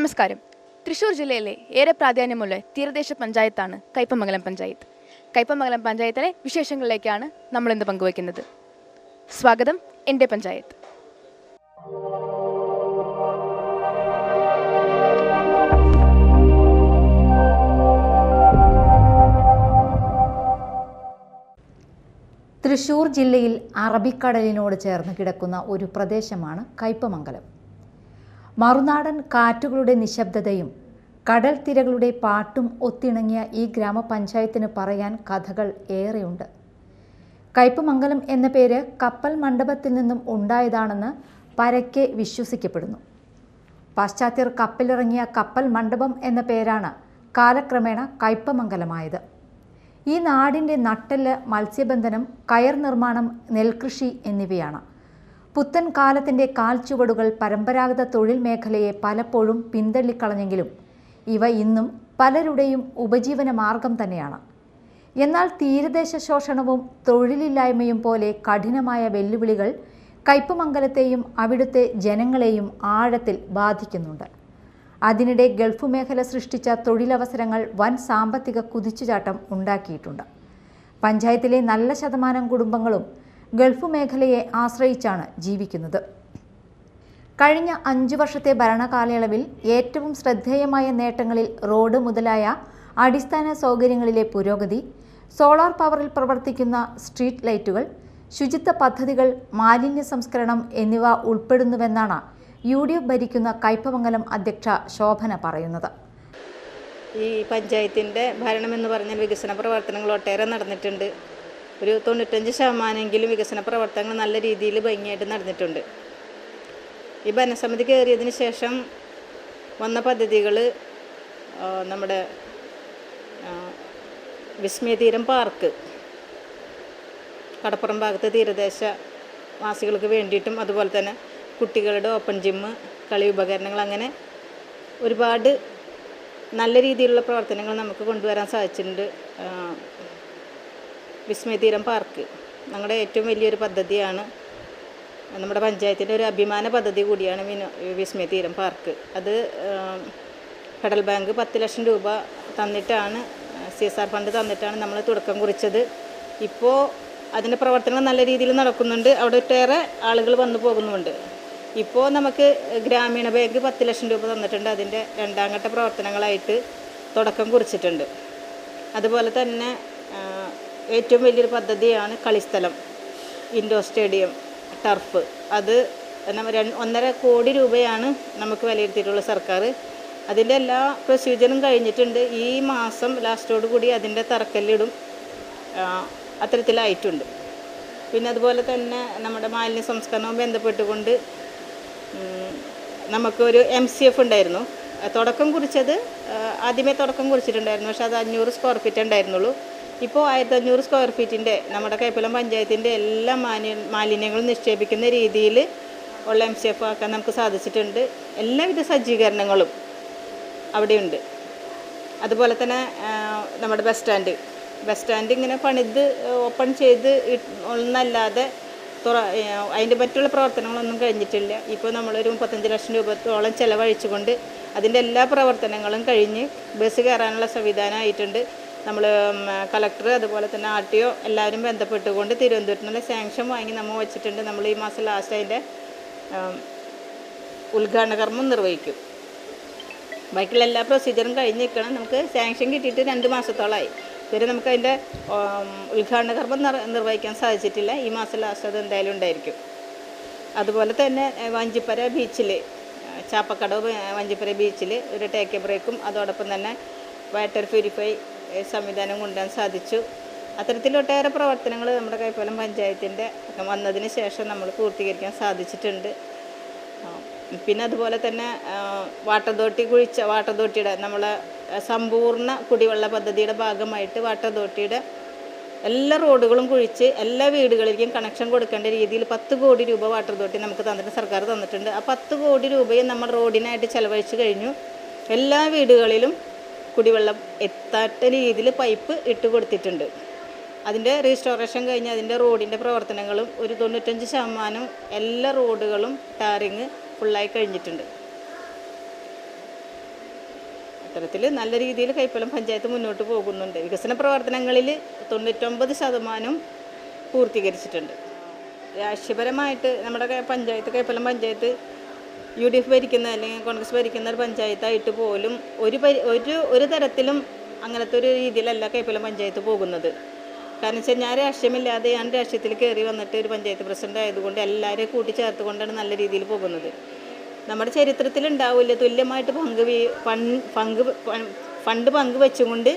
നമസ്കാരം. തൃശ്ശൂർ ജില്ലയിലെ ഏറെ പ്രാധാന്യമുള്ള തീരദേശ പഞ്ചായത്താണ് കയ്പമംഗലം പഞ്ചായത്ത്. കയ്പമംഗലം പഞ്ചായത്തിലെ വിശേഷങ്ങളിലേക്കാണ് നമ്മളിന്ന് പങ്കുവയ്ക്കുന്നത്. സ്വാഗതം എൻ്റെ പഞ്ചായത്ത്. തൃശ്ശൂർ ജില്ലയിൽ അറബിക്കടലിനോട് ചേർന്ന് കിടക്കുന്ന ഒരു പ്രദേശമാണ് കയ്പമംഗലം. മറുനാടൻ കാറ്റുകളുടെ നിശബ്ദതയും കടൽ തിരകളുടെ പാട്ടും ഒത്തിണങ്ങിയ ഈ ഗ്രാമപഞ്ചായത്തിന് പറയാൻ കഥകൾ ഏറെയുണ്ട്. കയ്പമംഗലം എന്ന പേര് കപ്പൽ മണ്ഡപത്തിൽ നിന്നും ഉണ്ടായതാണെന്ന് പരക്കെ വിശ്വസിക്കപ്പെടുന്നു. പാശ്ചാത്യർ കപ്പലിറങ്ങിയ കപ്പൽ മണ്ഡപം എന്ന പേരാണ് കാലക്രമേണ കയ്പമംഗലമായത്. ഈ നാടിൻ്റെ നട്ടെല്ല് മത്സ്യബന്ധനം, കയർ നിർമ്മാണം, നെൽകൃഷി എന്നിവയാണ്. പുത്തൻ കാലത്തിൻ്റെ കാൽച്ചുവടുകൾ പരമ്പരാഗത തൊഴിൽ മേഖലയെ പലപ്പോഴും പിന്തള്ളിക്കളഞ്ഞെങ്കിലും ഇവ ഇന്നും പലരുടെയും ഉപജീവന മാർഗം തന്നെയാണ്. എന്നാൽ തീരദേശ ശോഷണവും തൊഴിലില്ലായ്മയും പോലെ കഠിനമായ വെല്ലുവിളികൾ കയ്പമംഗലത്തെയും അവിടുത്തെ ജനങ്ങളെയും ആഴത്തിൽ ബാധിക്കുന്നുണ്ട്. അതിനിടെ ഗൾഫ് മേഖല സൃഷ്ടിച്ച തൊഴിലവസരങ്ങൾ വൻ സാമ്പത്തിക കുതിച്ചുചാട്ടം ഉണ്ടാക്കിയിട്ടുണ്ട്. പഞ്ചായത്തിലെ നല്ല ശതമാനം കുടുംബങ്ങളും ഗൾഫ് മേഖലയെ ആശ്രയിച്ചാണ് ജീവിക്കുന്നത്. കഴിഞ്ഞ 5 വർഷത്തെ ഭരണകാലയളവിൽ ഏറ്റവും ശ്രദ്ധേയമായ നേട്ടങ്ങളിൽ റോഡ് മുതലായ അടിസ്ഥാന സൗകര്യങ്ങളിലെ പുരോഗതി, സോളാർ പവറിൽ പ്രവർത്തിക്കുന്ന സ്ട്രീറ്റ് ലൈറ്റുകൾ, ശുചിത്വ പദ്ധതികൾ, മാലിന്യ സംസ്കരണം എന്നിവ ഉൾപ്പെടുന്നുവെന്നാണ് UDF ഭരിക്കുന്ന കയ്പമംഗലം അധ്യക്ഷ ശോഭന പറയുന്നത്. ഈ പഞ്ചായത്തിൻ്റെ ഭരണമെന്ന് പറഞ്ഞാൽ വികസന പ്രവർത്തനങ്ങൾ ഒട്ടേറെ നടന്നിട്ടുണ്ട്. ഒരു 95% വികസന പ്രവർത്തനങ്ങൾ നല്ല രീതിയിൽ ഭംഗിയായിട്ട് നടന്നിട്ടുണ്ട്. ഈ ഭരണസമിതി കയറിയതിന് ശേഷം വന്ന പദ്ധതികൾ നമ്മുടെ വിസ്മയതീരം പാർക്ക്, കടപ്പുറം ഭാഗത്ത് തീരദേശ വാസികൾക്ക് വേണ്ടിയിട്ടും അതുപോലെ തന്നെ കുട്ടികളുടെ ഓപ്പൺ ജിമ്മ്, കളി ഉപകരണങ്ങൾ, അങ്ങനെ ഒരുപാട് നല്ല രീതിയിലുള്ള പ്രവർത്തനങ്ങൾ നമുക്ക് കൊണ്ടുവരാൻ സാധിച്ചിട്ടുണ്ട്. വിസ്മയതീരം പാർക്ക് ഞങ്ങളുടെ ഏറ്റവും വലിയൊരു പദ്ധതിയാണ്. നമ്മുടെ പഞ്ചായത്തിൻ്റെ ഒരു അഭിമാന പദ്ധതി കൂടിയാണ് വിസ്മയതീരം പാർക്ക്. അത് ഫെഡറൽ ബാങ്ക് 10 ലക്ഷം രൂപ തന്നിട്ടാണ്, CSR ഫണ്ട് തന്നിട്ടാണ് നമ്മൾ തുടക്കം കുറിച്ചത്. ഇപ്പോൾ അതിൻ്റെ പ്രവർത്തനങ്ങൾ നല്ല രീതിയിൽ നടക്കുന്നുണ്ട്. അവിടെ ഒട്ടേറെ ആളുകൾ വന്നു പോകുന്നുമുണ്ട്. ഇപ്പോൾ നമുക്ക് ഗ്രാമീണ ബാങ്ക് 10 ലക്ഷം രൂപ തന്നിട്ടുണ്ട്. അതിൻ്റെ 2ാം ഘട്ട പ്രവർത്തനങ്ങളായിട്ട് തുടക്കം കുറിച്ചിട്ടുണ്ട്. അതുപോലെ തന്നെ ഏറ്റവും വലിയൊരു പദ്ധതിയാണ് കളിസ്ഥലം, ഇൻഡോർ സ്റ്റേഡിയം, ടർഫ്. അത് 1.5 കോടി രൂപയാണ് നമുക്ക് വിലയിരുത്തിയിട്ടുള്ള സർക്കാർ. അതിൻ്റെ എല്ലാ പ്രൊസീജിയറും കഴിഞ്ഞിട്ടുണ്ട്. ഈ മാസം ലാസ്റ്റോടുകൂടി അതിൻ്റെ തറക്കല്ലിടും, അത്തരത്തിലായിട്ടുണ്ട്. പിന്നെ അതുപോലെ തന്നെ നമ്മുടെ മാലിന്യ സംസ്കരണവും ബന്ധപ്പെട്ടുകൊണ്ട് നമുക്കൊരു MCF ഉണ്ടായിരുന്നു. തുടക്കം കുറിച്ചത് ആദ്യമേ തുടക്കം കുറിച്ചിട്ടുണ്ടായിരുന്നു. പക്ഷേ അത് 500 സ്ക്വയർ ഫീറ്റ് ഉണ്ടായിരുന്നുള്ളൂ. ഇപ്പോൾ 1500 സ്ക്വയർ ഫീറ്റിൻ്റെ നമ്മുടെ കയ്പമംഗലം പഞ്ചായത്തിൻ്റെ എല്ലാ മാലിന്യങ്ങളും നിക്ഷേപിക്കുന്ന രീതിയിൽ ഉള്ള MCF ആക്കാൻ നമുക്ക് സാധിച്ചിട്ടുണ്ട്. എല്ലാവിധ സജ്ജീകരണങ്ങളും അവിടെയുണ്ട്. അതുപോലെ തന്നെ നമ്മുടെ ബസ് സ്റ്റാൻഡ് ഇങ്ങനെ പണിത് ഓപ്പൺ ചെയ്ത് ഒന്നല്ലാതെ അതിൻ്റെ മറ്റുള്ള പ്രവർത്തനങ്ങളൊന്നും കഴിഞ്ഞിട്ടില്ല. ഇപ്പോൾ നമ്മളൊരു 35 ലക്ഷം രൂപത്തോളം ചിലവഴിച്ചുകൊണ്ട് അതിൻ്റെ എല്ലാ പ്രവർത്തനങ്ങളും കഴിഞ്ഞ് ബസ് കയറാനുള്ള സംവിധാനമായിട്ടുണ്ട്. നമ്മൾ കളക്ടർ അതുപോലെ തന്നെ RTO എല്ലാവരും ബന്ധപ്പെട്ടുകൊണ്ട് തിരുവനന്തപുരത്ത് നിന്ന് സാങ്ഷൻ വാങ്ങി നമ്മൾ വച്ചിട്ടുണ്ട്. നമ്മൾ ഈ മാസം ലാസ്റ്റ് അതിൻ്റെ ഉദ്ഘാടന കർമ്മം നിർവഹിക്കും. ബാക്കിയുള്ള എല്ലാ പ്രൊസീജിയറും കഴിഞ്ഞ് നിൽക്കണം. നമുക്ക് സാങ്ഷൻ കിട്ടിയിട്ട് 2 മാസത്തോളമായി. ഇതുവരെ നമുക്കതിൻ്റെ ഉദ്ഘാടന കർമ്മം നിർവഹിക്കാൻ സാധിച്ചിട്ടില്ല. ഈ മാസം ലാസ്റ്റ് അത് എന്തായാലും ഉണ്ടായിരിക്കും. അതുപോലെ തന്നെ വഞ്ചിപ്പര ബീച്ചിൽ, ചാപ്പക്കടവ് വഞ്ചിപ്പര ബീച്ചിൽ ഒരു ടേക്ക് ബ്രേക്കും അതോടൊപ്പം തന്നെ വാട്ടർ പ്യൂരിഫൈ സംവിധാനം കൊണ്ടുവരാൻ സാധിച്ചു. അത്തരത്തിലൊട്ടേറെ പ്രവർത്തനങ്ങൾ നമ്മുടെ കയ്പമംഗലം പഞ്ചായത്തിൻ്റെ വന്നതിന് ശേഷം നമ്മൾ പൂർത്തീകരിക്കാൻ സാധിച്ചിട്ടുണ്ട്. പിന്നെ അതുപോലെ തന്നെ വാട്ടർ അതോറിറ്റിയുടെ നമ്മളെ സമ്പൂർണ്ണ കുടിവെള്ള പദ്ധതിയുടെ ഭാഗമായിട്ട് വാട്ടർ അതോറിറ്റിയുടെ എല്ലാ റോഡുകളും കുഴിച്ച് എല്ലാ വീടുകളിലേക്കും കണക്ഷൻ കൊടുക്കേണ്ട രീതിയിൽ 10 കോടി രൂപ വാട്ടർ അതോറിറ്റി നമുക്ക് തന്നിട്ട് സർക്കാർ തന്നിട്ടുണ്ട്. ആ 10 കോടി രൂപയും നമ്മൾ റോഡിനായിട്ട് ചെലവഴിച്ച് കഴിഞ്ഞു. എല്ലാ വീടുകളിലും കുടിവെള്ളം എത്താത്ത രീതിയിൽ പൈപ്പ് ഇട്ട് കൊടുത്തിട്ടുണ്ട്. അതിൻ്റെ റീസ്റ്റോറേഷൻ കഴിഞ്ഞ് അതിൻ്റെ റോഡിൻ്റെ പ്രവർത്തനങ്ങളും ഒരു 95% എല്ലാ റോഡുകളും ടാറിങ് ഫുള്ളായി കഴിഞ്ഞിട്ടുണ്ട്. അത്തരത്തിൽ നല്ല രീതിയിൽ കൈപ്പലം പഞ്ചായത്ത് മുന്നോട്ട് പോകുന്നുണ്ട്. വികസന പ്രവർത്തനങ്ങളിൽ 99% പൂർത്തീകരിച്ചിട്ടുണ്ട്. രാഷ്ട്രീയപരമായിട്ട് നമ്മുടെ കൈപ്പലം പഞ്ചായത്ത് UDF ഭരിക്കുന്ന അല്ലെങ്കിൽ കോൺഗ്രസ് ഭരിക്കുന്ന ഒരു പഞ്ചായത്തായിട്ട് പോലും ഒരു തരത്തിലും അങ്ങനത്തെ ഒരു രീതിയിലല്ല കൈപ്പലം പഞ്ചായത്ത് പോകുന്നത്. കാരണം വെച്ചാൽ ഞാൻ രാഷ്ട്രീയമില്ലാതെ ഞാൻ രാഷ്ട്രീയത്തിൽ കയറി വന്നിട്ട് ഒരു പഞ്ചായത്ത് പ്രസിഡന്റ് ആയതുകൊണ്ട് എല്ലാവരെയും കൂട്ടിച്ചേർത്തുകൊണ്ടാണ് നല്ല രീതിയിൽ പോകുന്നത്. നമ്മുടെ ചരിത്രത്തിൽ ഉണ്ടാവില്ല തുല്യമായിട്ട് ഫണ്ട് പങ്കുവെച്ചുകൊണ്ട്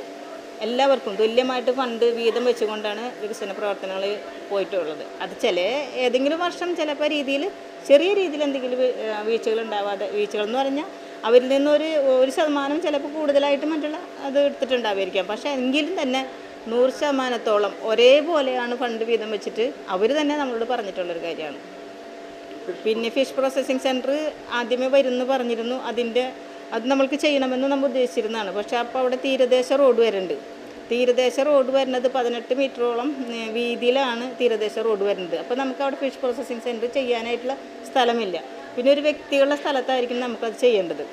എല്ലാവർക്കും തുല്യമായിട്ട് ഫണ്ട് വീതം വെച്ചുകൊണ്ടാണ് വികസന പ്രവർത്തനങ്ങൾ പോയിട്ടുള്ളത്. അത് ഏതെങ്കിലും വർഷം ചിലപ്പോൾ ചെറിയ രീതിയിൽ എന്തെങ്കിലും വീഴ്ചകൾ ഉണ്ടാവാതെ, വീഴ്ചകൾ എന്ന് പറഞ്ഞാൽ അവരിൽ നിന്ന് ഒരു 1% ചിലപ്പോൾ കൂടുതലായിട്ട് മറ്റുള്ള അത് എടുത്തിട്ടുണ്ടാവുമായിരിക്കാം. പക്ഷേ എങ്കിലും തന്നെ 100% ഒരേപോലെയാണ് ഫണ്ട് വീതം വെച്ചിട്ട് അവർ തന്നെ നമ്മളോട് പറഞ്ഞിട്ടുള്ളൊരു കാര്യമാണ്. പിന്നെ ഫിഷ് പ്രോസസ്സിംഗ് സെൻറ്റർ ആദ്യമേ വരുമെന്ന് പറഞ്ഞിരുന്നു. അത് നമ്മൾക്ക് ചെയ്യണമെന്ന് നമ്മൾ ഉദ്ദേശിച്ചിരുന്നതാണ്. പക്ഷേ അപ്പോൾ അവിടെ തീരദേശ റോഡ് വരുന്നുണ്ട്. തീരദേശ റോഡ് വരുന്നത് 18 മീറ്ററോളം വീതിയിലാണ് തീരദേശ റോഡ് വരുന്നത്. അപ്പോൾ നമുക്ക് അവിടെ ഫിഷ് പ്രോസസ്സിംഗ് സെൻറ്റർ ചെയ്യാനായിട്ടുള്ള സ്ഥലമില്ല. പിന്നെ ഒരു വ്യക്തികളുടെ സ്ഥലത്തായിരിക്കും നമുക്കത് ചെയ്യേണ്ടത്.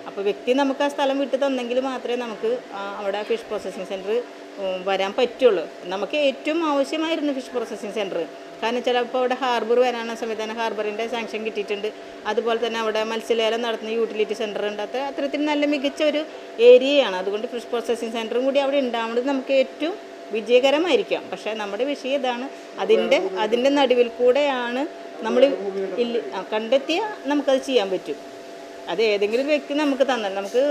അപ്പോൾ വ്യക്തി നമുക്ക് ആ സ്ഥലം വിട്ട് തന്നെങ്കിൽ മാത്രമേ നമുക്ക് അവിടെ ഫിഷ് പ്രോസസ്സിംഗ് സെൻറ്റർ വരാൻ പറ്റുള്ളൂ. നമുക്ക് ഏറ്റവും ആവശ്യമായിരുന്നു ഫിഷ് പ്രോസസ്സിംഗ് സെൻറ്റർ. കാരണം ചിലപ്പോൾ അവിടെ ഹാർബർ വരാനുള്ള സംവിധാനം, ഹാർബറിൻ്റെ സാങ്ഷൻ കിട്ടിയിട്ടുണ്ട്. അതുപോലെ തന്നെ അവിടെ മത്സ്യലേലം നടത്തുന്ന യൂട്ടിലിറ്റി സെൻറ്റർ ഉണ്ട്. അത്തരത്തിൽ നല്ല മികച്ച ഒരു ഏരിയയാണ്. അതുകൊണ്ട് ഫിഷ് പ്രോസസ്സിംഗ് സെൻറ്ററും കൂടി അവിടെ ഉണ്ടാവുന്നത് നമുക്ക് ഏറ്റവും വിജയകരമായിരിക്കാം. പക്ഷേ നമ്മുടെ വിഷയം ഇതാണ്, അതിൻ്റെ നടുവിൽ കൂടെയാണ് നമ്മൾ കണ്ടെത്തിയാൽ നമുക്കത് ചെയ്യാൻ പറ്റും. അത് ഏതെങ്കിലും വ്യക്തി നമുക്ക് തന്നാൽ, നമുക്ക്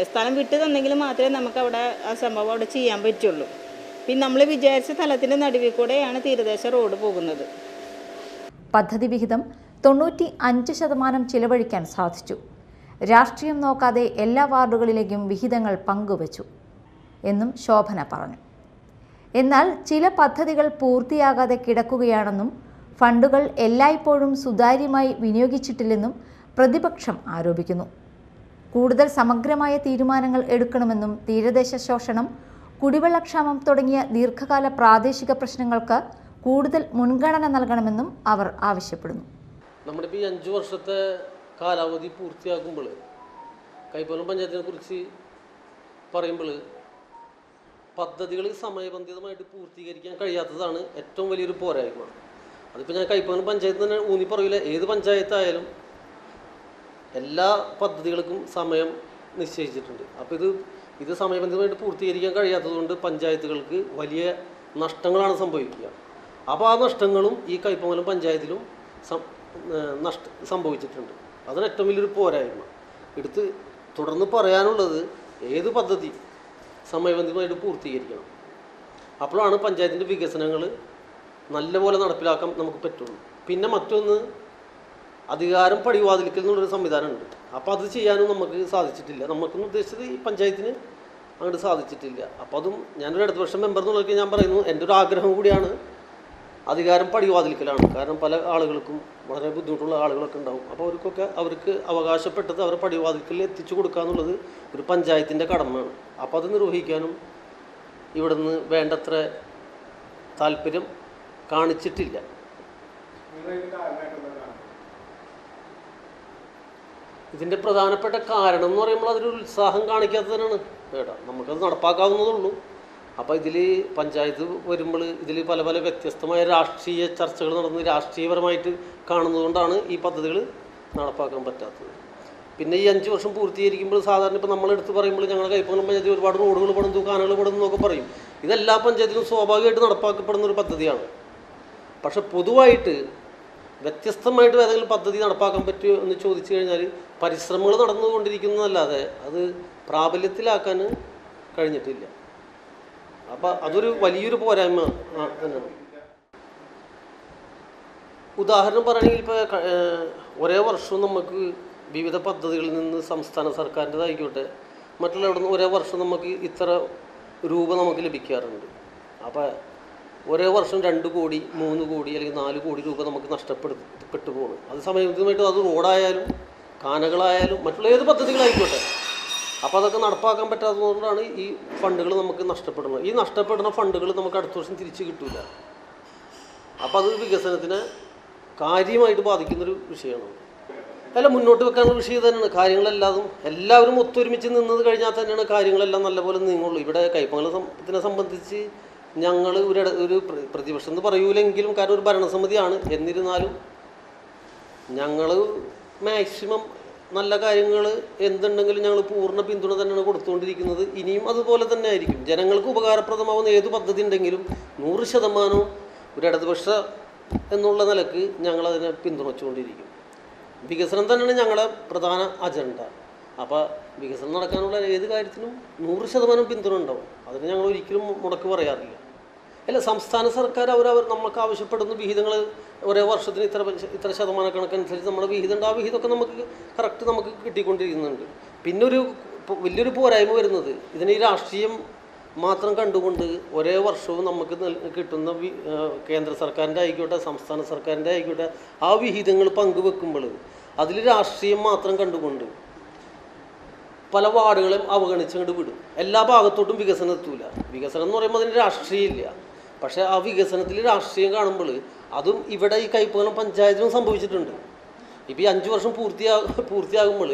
സ്ഥലം വിട്ട് തന്നെങ്കിൽ മാത്രമേ നമുക്ക് അവിടെ ആ സംഭവം അവിടെ ചെയ്യാൻ പറ്റുള്ളൂ. പിന്നെ നമ്മൾ വിചാരിച്ച സ്ഥലത്തിൻ്റെ നടുവിൽ കൂടെയാണ് തീരദേശ റോഡ് പോകുന്നത്. പദ്ധതി വിഹിതം 95% ചിലവഴിക്കാൻ സാധിച്ചു. രാഷ്ട്രീയം നോക്കാതെ എല്ലാ വാർഡുകളിലേക്കും വിഹിതങ്ങൾ പങ്കുവച്ചു എന്നും ശോഭന പറഞ്ഞു. എന്നാൽ ചില പദ്ധതികൾ പൂർത്തിയാകാതെ കിടക്കുകയാണെന്നും ഫണ്ടുകൾ എല്ലായ്പ്പോഴും സുതാര്യമായി വിനിയോഗിച്ചിട്ടില്ലെന്നും പ്രതിപക്ഷം ആരോപിക്കുന്നു. കൂടുതൽ സമഗ്രമായ തീരുമാനങ്ങൾ എടുക്കണമെന്നും തീരദേശ ശോഷണം, കുടിവെള്ളക്ഷാമം തുടങ്ങിയ ദീർഘകാല പ്രാദേശിക പ്രശ്നങ്ങൾക്ക് കൂടുതൽ മുൻഗണന നൽകണമെന്നും അവർ ആവശ്യപ്പെടുന്നു. നമ്മുടെ ഇപ്പോൾ ഈ 5 വർഷത്തെ കാലാവധി പൂർത്തിയാക്കുമ്പോൾ കൈപ്പലം പഞ്ചായത്തിനെ കുറിച്ച് പറയുമ്പോൾ പദ്ധതികൾ സമയബന്ധിതമായിട്ട് പൂർത്തീകരിക്കാൻ കഴിയാത്തതാണ് ഏറ്റവും വലിയൊരു പോരായ്മ. അതിപ്പോൾ ഞാൻ കൈപ്പലം പഞ്ചായത്ത് തന്നെ ഊന്നി പറയില്ല, ഏത് പഞ്ചായത്തായാലും എല്ലാ പദ്ധതികൾക്കും സമയം നിശ്ചയിച്ചിട്ടുണ്ട്. അപ്പോൾ ഇത് സമയബന്ധിതമായിട്ട് പൂർത്തീകരിക്കാൻ കഴിയാത്തതുകൊണ്ട് പഞ്ചായത്തുകൾക്ക് വലിയ നഷ്ടങ്ങളാണ് സംഭവിക്കുക. അപ്പോൾ ആ നഷ്ടങ്ങളും ഈ കൈപ്പമംഗലം പഞ്ചായത്തിലും സംഭവിച്ചിട്ടുണ്ട്. അതാണ് ഏറ്റവും വലിയൊരു പോരായ്മ. തുടർന്ന് പറയാനുള്ളത്, ഏത് പദ്ധതി സമയബന്ധിതമായിട്ട് പൂർത്തീകരിക്കണം. അപ്പോഴാണ് പഞ്ചായത്തിൻ്റെ വികസനങ്ങൾ നല്ലപോലെ നടപ്പിലാക്കാൻ നമുക്ക് പറ്റുള്ളൂ. പിന്നെ മറ്റൊന്ന്, അധികാരം പടിവാതിൽക്കൽ എന്നുള്ളൊരു സംവിധാനമുണ്ട്. അപ്പോൾ അത് ചെയ്യാനും നമുക്ക് സാധിച്ചിട്ടില്ല. നമുക്കൊന്നും ഉദ്ദേശിച്ചത് ഈ പഞ്ചായത്തിന് അങ്ങോട്ട് സാധിച്ചിട്ടില്ല. അപ്പോൾ അതും ഞാനൊരു ഇടതുപക്ഷ മെമ്പർ എന്നുള്ളതൊക്കെ ഞാൻ പറയുന്നു, എൻ്റെ ഒരു ആഗ്രഹം കൂടിയാണ്. അധികാരം പടിവാതിൽക്കലാണ്. കാരണം പല ആളുകൾക്കും വളരെ ബുദ്ധിമുട്ടുള്ള ആളുകളൊക്കെ ഉണ്ടാവും. അപ്പോൾ അവർക്ക് അവകാശപ്പെട്ടത് അവർ പടിവാതിൽക്കൽ എത്തിച്ചു കൊടുക്കുക എന്നുള്ളത് ഒരു പഞ്ചായത്തിൻ്റെ കടമയാണ്. അപ്പോൾ അത് നിർവഹിക്കാനും ഇവിടെ നിന്ന് വേണ്ടത്ര താല്പര്യം കാണിച്ചിട്ടില്ല. ഇതിൻ്റെ പ്രധാനപ്പെട്ട കാരണം എന്ന് പറയുമ്പോൾ അതൊരു ഉത്സാഹം കാണിക്കാത്തതിനാണ് കേട്ടോ. നമുക്കത് നടപ്പാക്കാവുന്നതുള്ളൂ. അപ്പോൾ ഇതിൽ പഞ്ചായത്ത് വരുമ്പോൾ ഇതിൽ പല പല വ്യത്യസ്തമായ രാഷ്ട്രീയ ചർച്ചകൾ നടന്ന് രാഷ്ട്രീയപരമായിട്ട് കാണുന്നതുകൊണ്ടാണ് ഈ പദ്ധതികൾ നടപ്പാക്കാൻ പറ്റാത്തത്. പിന്നെ ഈ 5 വർഷം പൂർത്തീകരിക്കുമ്പോൾ സാധാരണ ഇപ്പോൾ നമ്മളെടുത്ത് പറയുമ്പോൾ ഞങ്ങളുടെ കൈപ്പമംഗലം പഞ്ചായത്തിൽ ഒരുപാട് റോഡുകൾ പണിതു, കാനകൾ പണിതു എന്നൊക്കെ പറയും. ഇതെല്ലാ പഞ്ചായത്തിലും സ്വാഭാവികമായിട്ട് നടപ്പാക്കപ്പെടുന്ന ഒരു പദ്ധതിയാണ്. പക്ഷെ പൊതുവായിട്ട് വ്യത്യസ്തമായിട്ട് ഏതെങ്കിലും പദ്ധതി നടപ്പാക്കാൻ പറ്റുമോ എന്ന് ചോദിച്ചു കഴിഞ്ഞാൽ പരിശ്രമങ്ങൾ നടന്നുകൊണ്ടിരിക്കുന്നതല്ലാതെ അത് പ്രാബല്യത്തിലാക്കാൻ കഴിഞ്ഞിട്ടില്ല. അപ്പോൾ അതൊരു വലിയൊരു പോരായ്മ തന്നെയാണ്. ഉദാഹരണം പറയുകയാണെങ്കിൽ ഇപ്പോൾ ഒരേ വർഷം നമുക്ക് വിവിധ പദ്ധതികളിൽ നിന്ന് സംസ്ഥാന സർക്കാരിൻ്റെതായിക്കോട്ടെ മറ്റുള്ള ഇവിടെ നിന്ന് ഒരേ വർഷം നമുക്ക് ഇത്ര രൂപ നമുക്ക് ലഭിക്കാറുണ്ട്. അപ്പോൾ ഒരേ വർഷം 2 കോടി 3 കോടി അല്ലെങ്കിൽ 4 കോടി രൂപ നമുക്ക് നഷ്ടപ്പെട്ടു പോകുന്നു. അത് സമയബന്ധിതമായിട്ട് അത് റോഡായാലും കാനകളായാലും മറ്റുള്ള ഏത് പദ്ധതികളായിക്കോട്ടെ. അപ്പോൾ അതൊക്കെ നടപ്പാക്കാൻ പറ്റാത്തതുകൊണ്ടാണ് ഈ ഫണ്ടുകൾ നമുക്ക് നഷ്ടപ്പെടുന്നത്. ഈ നഷ്ടപ്പെടുന്ന ഫണ്ടുകൾ നമുക്ക് അടുത്ത വർഷം തിരിച്ച് കിട്ടില്ല. അപ്പോൾ അത് വികസനത്തിനെ കാര്യമായിട്ട് ബാധിക്കുന്നൊരു വിഷയമാണ്. അല്ല, മുന്നോട്ട് വെക്കാനുള്ള വിഷയം തന്നെയാണ്. കാര്യങ്ങളെല്ലാതും എല്ലാവരും ഒത്തൊരുമിച്ച് നിന്നത് കഴിഞ്ഞാൽ തന്നെയാണ് കാര്യങ്ങളെല്ലാം നല്ലപോലെ നീങ്ങുള്ളൂ. ഇവിടെ കൈപ്പമംഗലത്തിനെ സംബന്ധിച്ച് ഞങ്ങൾ ഒരു പ്രതിപക്ഷം എന്ന് പറയൂലെങ്കിലും, കാരണം ഒരു ഭരണസമിതിയാണ്. എന്നിരുന്നാലും ഞങ്ങൾ മാക്സിമം നല്ല കാര്യങ്ങൾ എന്തുണ്ടെങ്കിലും ഞങ്ങൾ പൂർണ്ണ പിന്തുണ തന്നെയാണ് കൊടുത്തുകൊണ്ടിരിക്കുന്നത്. ഇനിയും അതുപോലെ തന്നെ ആയിരിക്കും. ജനങ്ങൾക്ക് ഉപകാരപ്രദമാവുന്ന ഏത് പദ്ധതി ഉണ്ടെങ്കിലും 100% ഒരു ഇടതുപക്ഷ എന്നുള്ള നിലക്ക് ഞങ്ങളതിനെ പിന്തുണച്ചുകൊണ്ടിരിക്കും. വികസനം തന്നെയാണ് ഞങ്ങളുടെ പ്രധാന അജണ്ട. അപ്പോൾ വികസനം നടക്കാനുള്ള ഏത് കാര്യത്തിനും 100% പിന്തുണ ഉണ്ടാവും. അതിന് ഞങ്ങൾ ഒരിക്കലും മുടക്ക് പറയാറില്ല. അല്ല, സംസ്ഥാന സർക്കാർ അവർ നമുക്ക് ആവശ്യപ്പെടുന്ന വിഹിതങ്ങൾ ഒരേ വർഷത്തിന് ഇത്ര ശതമാനക്കണക്കനുസരിച്ച് നമ്മുടെ വിഹിതമുണ്ട്. ആ വിഹിതമൊക്കെ നമുക്ക് കറക്റ്റ് നമുക്ക് കിട്ടിക്കൊണ്ടിരിക്കുന്നുണ്ട്. പിന്നെ വലിയൊരു പോരായ്മ വരുന്നത് ഇതിന് ഈ രാഷ്ട്രീയം മാത്രം കണ്ടുകൊണ്ട് ഒരേ വർഷവും നമുക്ക് കിട്ടുന്ന കേന്ദ്ര സർക്കാരിൻ്റെ ആയിക്കോട്ടെ സംസ്ഥാന സർക്കാരിൻ്റെ ആയിക്കോട്ടെ ആ വിഹിതങ്ങൾ പങ്കുവെക്കുമ്പോൾ അതിൽ രാഷ്ട്രീയം മാത്രം കണ്ടുകൊണ്ട് പല വാർഡുകളെയും അവഗണിച്ചങ്ങോട്ട് വിടും. എല്ലാ ഭാഗത്തോട്ടും വികസനം എത്തൂല. വികസനം എന്ന് പറയുമ്പോൾ അതിന് രാഷ്ട്രീയമില്ല. പക്ഷേ ആ വികസനത്തിൽ രാഷ്ട്രീയം കാണുമ്പോൾ അതും ഇവിടെ ഈ കൈപ്പമംഗലം പഞ്ചായത്തിലും സംഭവിച്ചിട്ടുണ്ട്. ഇപ്പോൾ ഈ 5 വർഷം പൂർത്തിയാകുമ്പോൾ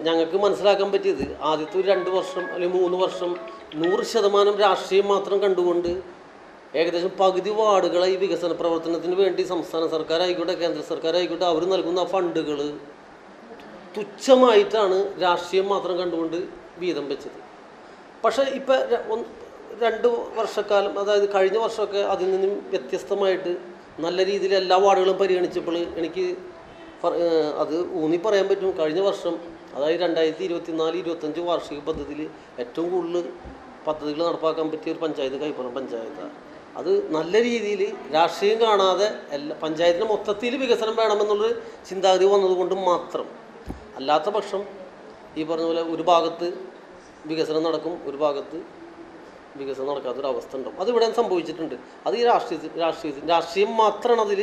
ഞങ്ങൾക്ക് മനസ്സിലാക്കാൻ പറ്റിയത് ആദ്യത്തെ ഒരു 2 വർഷം അല്ലെങ്കിൽ 3 വർഷം 100% രാഷ്ട്രീയം മാത്രം കണ്ടുകൊണ്ട് ഏകദേശം പകുതി വാർഡുകളെ ഈ വികസന പ്രവർത്തനത്തിന് വേണ്ടി സംസ്ഥാന സർക്കാരായിക്കോട്ടെ കേന്ദ്ര സർക്കാരായിക്കോട്ടെ അവർ നൽകുന്ന ഫണ്ടുകൾ തുച്ഛമായിട്ടാണ് രാഷ്ട്രീയം മാത്രം കണ്ടുകൊണ്ട് വീതം വെച്ചത്. പക്ഷേ ഇപ്പം 2 വർഷക്കാലം, അതായത് കഴിഞ്ഞ വർഷമൊക്കെ അതിൽ നിന്നും വ്യത്യസ്തമായിട്ട് നല്ല രീതിയിൽ എല്ലാ വാർഡുകളും പരിഗണിച്ചപ്പോൾ എനിക്ക് അത് ഊന്നി പറയാൻ പറ്റും. കഴിഞ്ഞ വർഷം, അതായത് 2024-25 വാർഷിക പദ്ധതിയിൽ ഏറ്റവും കൂടുതൽ പദ്ധതികൾ നടപ്പാക്കാൻ പറ്റിയ ഒരു പഞ്ചായത്ത് കൈപ്പമംഗലം പഞ്ചായത്താണ്. അത് നല്ല രീതിയിൽ രാഷ്ട്രീയം കാണാതെ പഞ്ചായത്തിന് മൊത്തത്തിൽ വികസനം വേണമെന്നുള്ളൊരു ചിന്താഗതി വന്നതുകൊണ്ട് മാത്രം. അല്ലാത്ത പക്ഷം ഈ പറഞ്ഞ പോലെ ഒരു ഭാഗത്ത് വികസനം നടക്കും, ഒരു ഭാഗത്ത് വികസനം നടക്കാത്തൊരവസ്ഥ ഉണ്ടാവും. അതിവിടെ സംഭവിച്ചിട്ടുണ്ട്. അത് ഈ രാഷ്ട്രീയം മാത്രമാണ് അതിൽ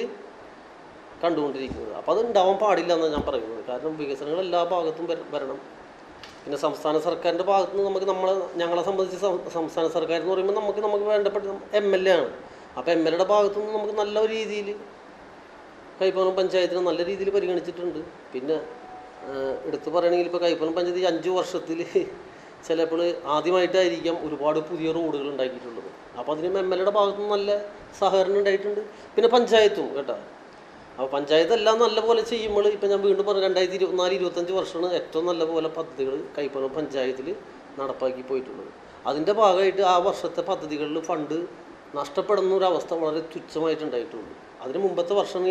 കണ്ടുകൊണ്ടിരിക്കുന്നത്. അപ്പോൾ അത് ഉണ്ടാവാൻ പാടില്ല എന്നാണ് ഞാൻ പറയുന്നത്. കാരണം വികസനങ്ങൾ എല്ലാ ഭാഗത്തും വരണം. പിന്നെ സംസ്ഥാന സർക്കാരിൻ്റെ ഭാഗത്ത് നിന്ന് ഞങ്ങളെ സംബന്ധിച്ച് സംസ്ഥാന സർക്കാർ എന്ന് പറയുമ്പോൾ നമുക്ക് വേണ്ടപ്പെട്ട MLA ആണ്. അപ്പോൾ MLAയുടെ ഭാഗത്തു നിന്ന് നമുക്ക് നല്ല രീതിയിൽ കൈപ്പമംഗലം പഞ്ചായത്തിനെ നല്ല രീതിയിൽ പരിഗണിച്ചിട്ടുണ്ട്. പിന്നെ എടുത്തു പറയുകയാണെങ്കിൽ ഇപ്പോൾ കൈപ്പമംഗലം പഞ്ചായത്ത് ഈ 5 വർഷത്തിൽ ചിലപ്പോൾ ആദ്യമായിട്ടായിരിക്കാം ഒരുപാട് പുതിയ റോഡുകൾ ഉണ്ടാക്കിയിട്ടുള്ളത്. അപ്പോൾ അതിന് MLAയുടെ ഭാഗത്തു നിന്ന് നല്ല സഹകരണം ഉണ്ടായിട്ടുണ്ട്. പിന്നെ പഞ്ചായത്തും കേട്ടോ. അപ്പോൾ പഞ്ചായത്ത് എല്ലാം നല്ലപോലെ ചെയ്യുമ്പോൾ ഇപ്പോൾ ഞാൻ വീണ്ടും പറഞ്ഞു 2024-25 വർഷമാണ് ഏറ്റവും നല്ലപോലെ പദ്ധതികൾ കൈപ്പമംഗലം പഞ്ചായത്തിൽ നടപ്പാക്കി പോയിട്ടുള്ളത്. അതിൻ്റെ ഭാഗമായിട്ട് ആ വർഷത്തെ പദ്ധതികളിൽ ഫണ്ട് നഷ്ടപ്പെടുന്ന ഒരവസ്ഥ വളരെ തുച്ഛമായിട്ടുണ്ടായിട്ടുള്ളൂ. അതിന് മുമ്പത്തെ വർഷം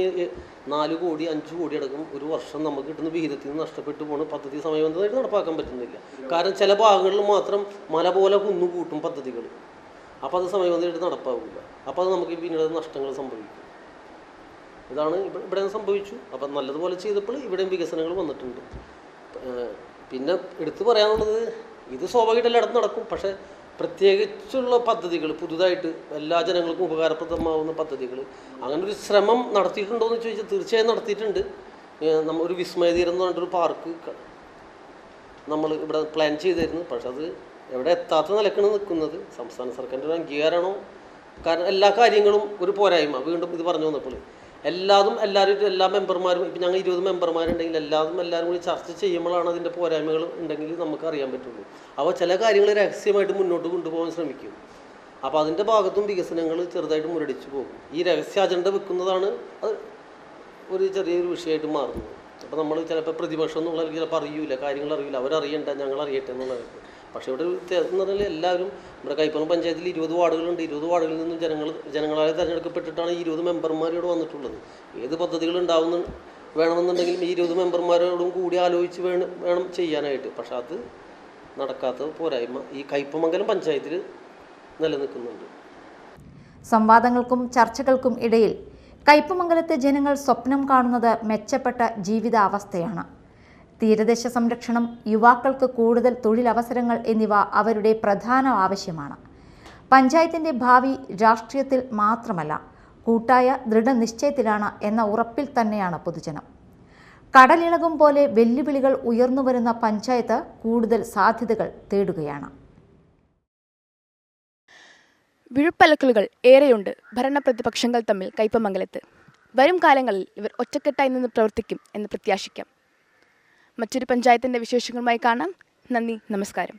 4 കോടി 5 കോടി അടക്കം ഒരു വർഷം നമുക്ക് കിട്ടുന്ന വിഹിതത്തിൽ നിന്ന് നഷ്ടപ്പെട്ടു പോകുന്ന പദ്ധതി സമയബന്ധിതമായിട്ട് നടപ്പാക്കാൻ പറ്റുന്നില്ല. കാരണം ചില ഭാഗങ്ങളിൽ മാത്രം മല പോലെ കുന്നുകൂട്ടും പദ്ധതികൾ. അപ്പോൾ അത് സമയബന്ധിതമായിട്ട് നടപ്പാവില്ല. അപ്പോൾ അത് നമുക്ക് പിന്നീട് നഷ്ടങ്ങൾ സംഭവിക്കും. ഇതാണ് ഇവിടെ സംഭവിച്ചു. അപ്പം നല്ലതുപോലെ ചെയ്തപ്പോൾ ഇവിടെയും വികസനങ്ങൾ വന്നിട്ടുണ്ട്. പിന്നെ എടുത്തു പറയാനുള്ളത്, ഇത് സ്വാഭാവികമായിട്ട് എല്ലായിടത്തും നടക്കും. പക്ഷേ പ്രത്യേകിച്ചുള്ള പദ്ധതികൾ പുതുതായിട്ട് എല്ലാ ജനങ്ങൾക്കും ഉപകാരപ്രദമാവുന്ന പദ്ധതികൾ അങ്ങനെ ഒരു ശ്രമം നടത്തിയിട്ടുണ്ടോ എന്ന് ചോദിച്ചാൽ തീർച്ചയായും നടത്തിയിട്ടുണ്ട്. ഒരു വിസ്മയതീരം എന്ന് പറഞ്ഞിട്ടൊരു പാർക്ക് നമ്മൾ ഇവിടെ പ്ലാൻ ചെയ്തിരുന്നു. പക്ഷെ അത് എവിടെ എത്താത്ത നിലക്കാണ് നിൽക്കുന്നത്. സംസ്ഥാന സർക്കാരിൻ്റെ ഒരു അംഗീകാരമാണോ? കാരണം എല്ലാ കാര്യങ്ങളും ഒരു പോരായ്മ. വീണ്ടും ഇത് പറഞ്ഞു വന്നപ്പോൾ എല്ലാ മെമ്പർമാരും, ഇപ്പം ഞങ്ങൾ 20 മെമ്പർമാരുണ്ടെങ്കിൽ എല്ലാവരും കൂടി ചർച്ച ചെയ്യുമ്പോഴാണ് അതിൻ്റെ പോരായ്മകൾ ഉണ്ടെങ്കിൽ നമുക്ക് അറിയാൻ പറ്റുള്ളൂ. അപ്പോൾ ചില കാര്യങ്ങൾ രഹസ്യമായിട്ട് മുന്നോട്ട് കൊണ്ടുപോകാൻ ശ്രമിക്കും. അപ്പോൾ അതിൻ്റെ ഭാഗത്തും വികസനങ്ങൾ ചെറുതായിട്ട് മുരടിച്ചു പോകും. ഈ രഹസ്യ അജണ്ട വെക്കുന്നതാണ് അത് ഒരു ചെറിയൊരു വിഷയമായിട്ട് മാറുന്നത്. അപ്പോൾ നമ്മൾ ചിലപ്പോൾ പ്രതിപക്ഷം എന്നുള്ള ചിലപ്പോൾ അറിയില്ല, കാര്യങ്ങൾ അറിയില്ല, അവരറിയണ്ട ഞങ്ങൾ അറിയട്ടെ എന്നുള്ളത്. പക്ഷേ ഇവിടെ എന്ന് പറഞ്ഞാൽ എല്ലാവരും ഇവിടെ കൈപ്പമംഗലം പഞ്ചായത്തിൽ 20 വാർഡുകളുണ്ട്. 20 വാർഡുകളിൽ നിന്നും ജനങ്ങളാൽ തിരഞ്ഞെടുക്കപ്പെട്ടിട്ടാണ് ഈ 20 മെമ്പർമാർ ഇവിടെ വന്നിട്ടുള്ളത്. ഏത് പദ്ധതികൾ വേണമെന്നുണ്ടെങ്കിലും ഈ 20 മെമ്പർമാരോടും കൂടി ആലോചിച്ച് വേണം ചെയ്യാനായിട്ട്. പക്ഷെ അത് നടക്കാത്ത പോരായ്മ ഈ കൈപ്പമംഗലം പഞ്ചായത്തിൽ നിലനിൽക്കുന്നുണ്ട്. സംവാദങ്ങൾക്കും ചർച്ചകൾക്കും ഇടയിൽ കയ്പമംഗലത്തെ ജനങ്ങൾ സ്വപ്നം കാണുന്നത് മെച്ചപ്പെട്ട ജീവിതാവസ്ഥയാണ്. തീരദേശ സംരക്ഷണം, യുവാക്കൾക്ക് കൂടുതൽ തൊഴിലവസരങ്ങൾ എന്നിവ അവരുടെ പ്രധാന ആവശ്യമാണ്. പഞ്ചായത്തിൻ്റെ ഭാവി രാഷ്ട്രീയത്തിൽ മാത്രമല്ല, കൂട്ടായ ദൃഢനിശ്ചയത്തിലാണ് എന്ന ഉറപ്പിൽ തന്നെയാണ് പൊതുജനം. കടലിളകും പോലെ വെല്ലുവിളികൾ ഉയർന്നുവരുന്ന പഞ്ചായത്ത് കൂടുതൽ സാധ്യതകൾ തേടുകയാണ്. വിഴുപ്പലക്കലുകൾ ഏറെയുണ്ട് ഭരണപ്രതിപക്ഷങ്ങൾ തമ്മിൽ കയ്പമംഗലത്ത്. വരും കാലങ്ങളിൽ ഇവർ ഒറ്റക്കെട്ടായി നിന്ന് പ്രവർത്തിക്കും എന്ന് പ്രത്യാശിക്കാം. മറ്റൊരു പഞ്ചായത്തിൻ്റെ വിശേഷങ്ങളുമായി കാണാം. നന്ദി, നമസ്കാരം.